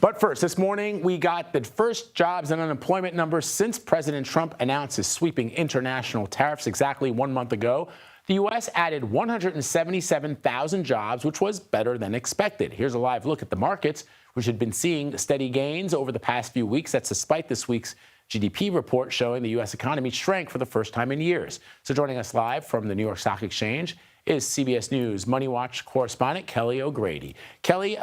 But first, this morning, we got the first jobs and unemployment numbers since President Trump announced his sweeping international tariffs exactly 1 month ago. The U.S. added 177,000 jobs, which was better than expected. Here's a live look at the markets, which had been seeing steady gains over the past few weeks. That's despite this week's GDP report showing the U.S. economy shrank for the first time in years. So joining us live from the New York Stock Exchange is CBS News Money Watch correspondent Kelly O'Grady. Kelly,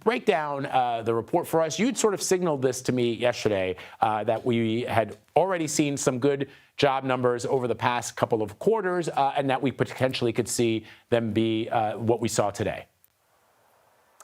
break down the report for us. You'd sort of signaled this to me yesterday that we had already seen some good job numbers over the past couple of quarters and that we potentially could see them be what we saw today.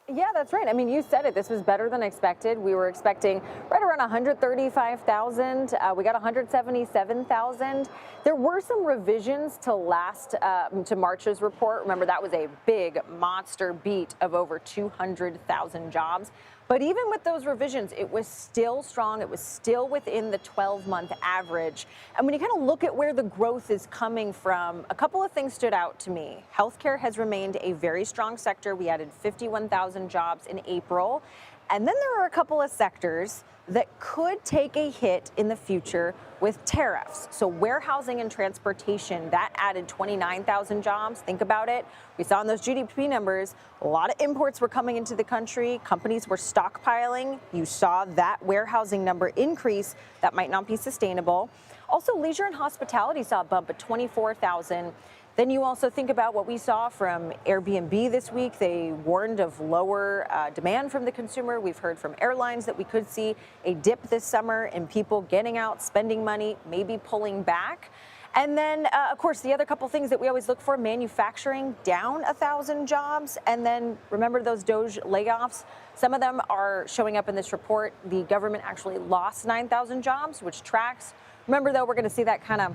Yeah, that's right. I mean, you said it. This was better than expected. We were expecting right around 135,000. We got 177,000. There were some revisions to March's report. Remember, that was a big monster beat of over 200,000 jobs. But even with those revisions, it was still strong. It was still within the 12-month average. And when you kind of look at where the growth is coming from, a couple of things stood out to me. Healthcare has remained a very strong sector. We added 51,000 jobs in April. And then there are a couple of sectors that could take a hit in the future with tariffs. So warehousing and transportation, that added 29,000 jobs. Think about it. We saw in those GDP numbers, a lot of imports were coming into the country. Companies were stockpiling. You saw that warehousing number increase. That might not be sustainable. Also, leisure and hospitality saw a bump at 24,000. Then you also think about what we saw from Airbnb this week. They warned of lower demand from the consumer. We've heard from airlines that we could see a dip this summer in people getting out, spending money, maybe pulling back. And then, of course, the other couple things that we always look for, manufacturing down 1,000 jobs. And then remember those Doge layoffs? Some of them are showing up in this report. The government actually lost 9,000 jobs, which tracks. Remember, though, we're going to see that kind of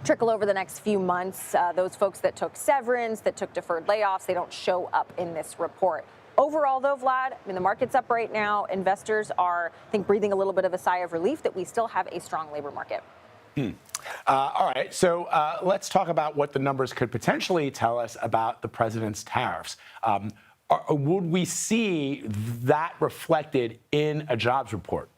trickle over the next few months. Those folks that took severance, that took deferred layoffs, they don't show up in this report. Overall, though, Vlad, I mean, the market's up right now. Investors are, I think, breathing a little bit of a sigh of relief that we still have a strong labor market. All right, so let's talk about what the numbers could potentially tell us about the president's tariffs. Would we see that reflected in a jobs report?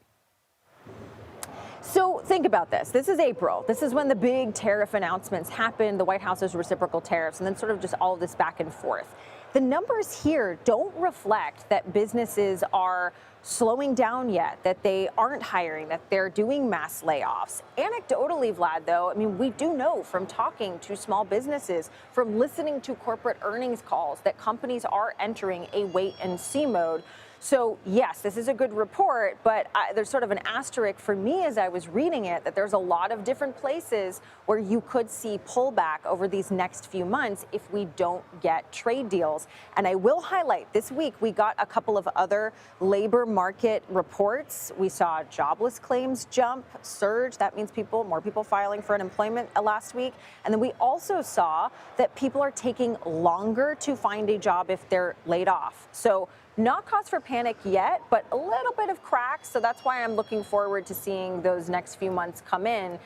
So think about this. This is April. This is when the big tariff announcements happened, the White House's reciprocal tariffs, and then sort of just all this back and forth. The numbers here don't reflect that businesses are slowing down yet, that they aren't hiring, that they're doing mass layoffs. Anecdotally, Vlad, though, I mean, we do know from talking to small businesses, from listening to corporate earnings calls, that companies are entering a wait-and-see mode. So, yes, this is a good report, but there's sort of an asterisk for me as I was reading it that there's a lot of different places where you could see pullback over these next few months if we don't get trade deals. And I will highlight this week, we got a couple of other labor market reports. We saw jobless claims jump, surge. That means more people filing for unemployment last week. And then we also saw that people are taking longer to find a job if they're laid off. So, not cause for panic yet, but a little bit of cracks. So that's why I'm looking forward to seeing those next few months come in,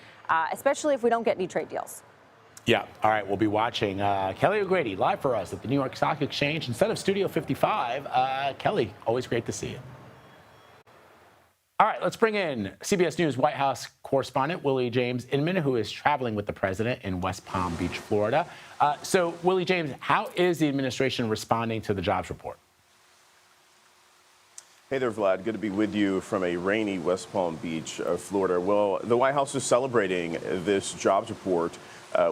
especially if we don't get any trade deals. Yeah. All right. We'll be watching Kelly O'Grady live for us at the New York Stock Exchange instead of Studio 55. Kelly, always great to see you. All right. Let's bring in CBS News White House correspondent Willie James Inman, who is traveling with the president in West Palm Beach, Florida. So, Willie James, how is the administration responding to the jobs report? Hey there, Vlad. Good to be with you from a rainy West Palm Beach, Florida. Well, the White House is celebrating this jobs report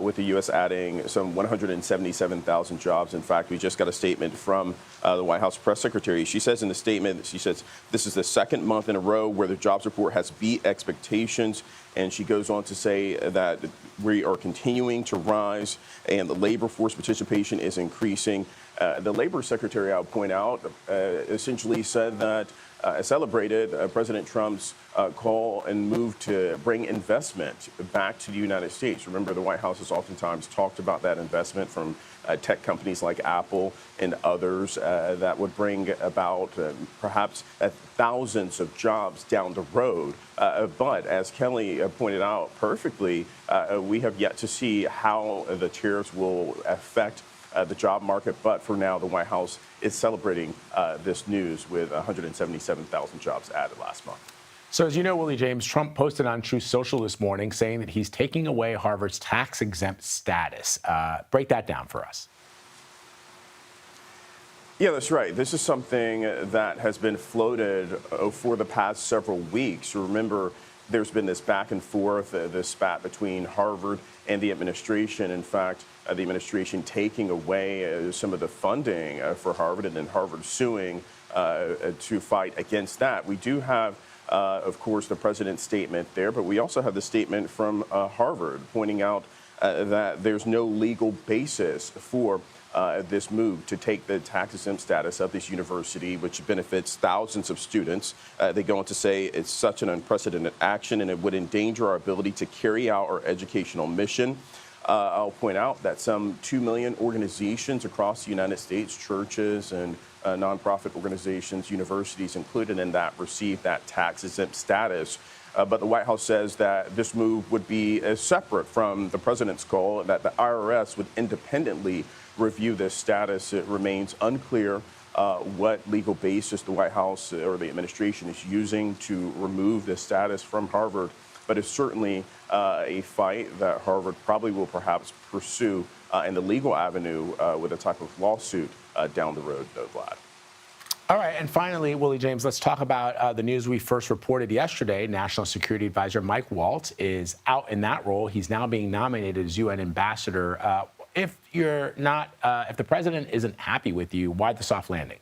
with the U.S. adding some 177,000 jobs. In fact, we just got a statement from the White House press secretary. She says in the statement, she says, this is the second month in a row where the jobs report has beat expectations. And she goes on to say that we are continuing to rise and the labor force participation is increasing. The labor secretary, I'll point out, essentially said that celebrated President Trump's call and move to bring investment back to the United States. Remember, the White House has oftentimes talked about that investment from tech companies like Apple and others that would bring about perhaps thousands of jobs down the road. But as Kelly pointed out perfectly, we have yet to see how the tariffs will affect the job market. But for now, the White House is celebrating this news with 177,000 jobs added last month. So as you know, Willie James, Trump posted on Truth Social this morning saying that he's taking away Harvard's tax-exempt status. Break that down for us. Yeah, that's right. This is something that has been floated for the past several weeks. Remember, there's been this back and forth, this spat between Harvard and the administration. In fact, the administration taking away some of the funding for Harvard and then Harvard suing to fight against that. We do have, of course, the president's statement there, but we also have the statement from Harvard pointing out that there's no legal basis for this move to take the tax-exempt status of this university, which benefits thousands of students. They go on to say it's such an unprecedented action and it would endanger our ability to carry out our educational mission. I'll point out that some 2 million organizations across the United States, churches and nonprofit organizations, universities included in that, receive that tax-exempt status. But the White House says that this move would be separate from the president's goal, that the IRS would independently review this status. It remains unclear what legal basis the White House or the administration is using to remove this status from Harvard. But it's certainly a fight that Harvard probably will perhaps pursue in the legal avenue with a type of lawsuit down the road, though, Vlad. All right, and finally, Willie James, let's talk about the news we first reported yesterday. National Security Advisor Mike Waltz is out in that role. He's now being nominated as UN ambassador. If the president isn't happy with you, why the soft landing?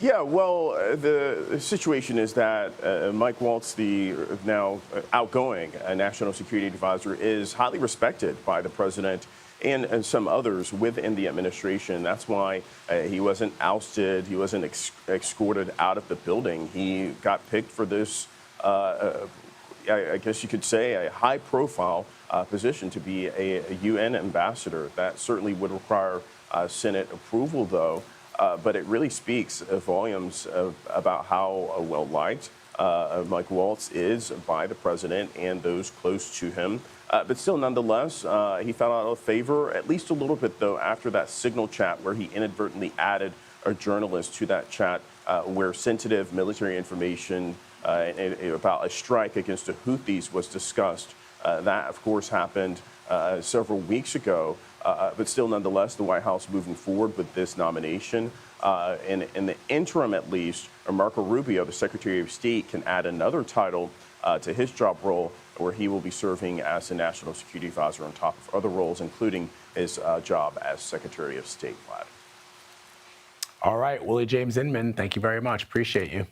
Yeah, well, the situation is that Mike Waltz, the now outgoing National Security Advisor, is highly respected by the president and some others within the administration. That's why he wasn't ousted. He wasn't escorted out of the building. He got picked for this, I guess you could say, a high-profile position to be a UN ambassador. That certainly would require Senate approval, though. But it really speaks volumes about how well-liked Mike Waltz is by the president and those close to him. But still, nonetheless, he fell out of favor, at least a little bit, though, after that Signal chat where he inadvertently added a journalist to that chat where sensitive military information about a strike against the Houthis was discussed. That, of course, happened several weeks ago. But still, nonetheless, the White House moving forward with this nomination. In the interim, at least, Marco Rubio, the Secretary of State, can add another title to his job role, where he will be serving as the National Security Advisor on top of other roles, including his job as Secretary of State. Vlad. All right, Willie James Inman, thank you very much. Appreciate you.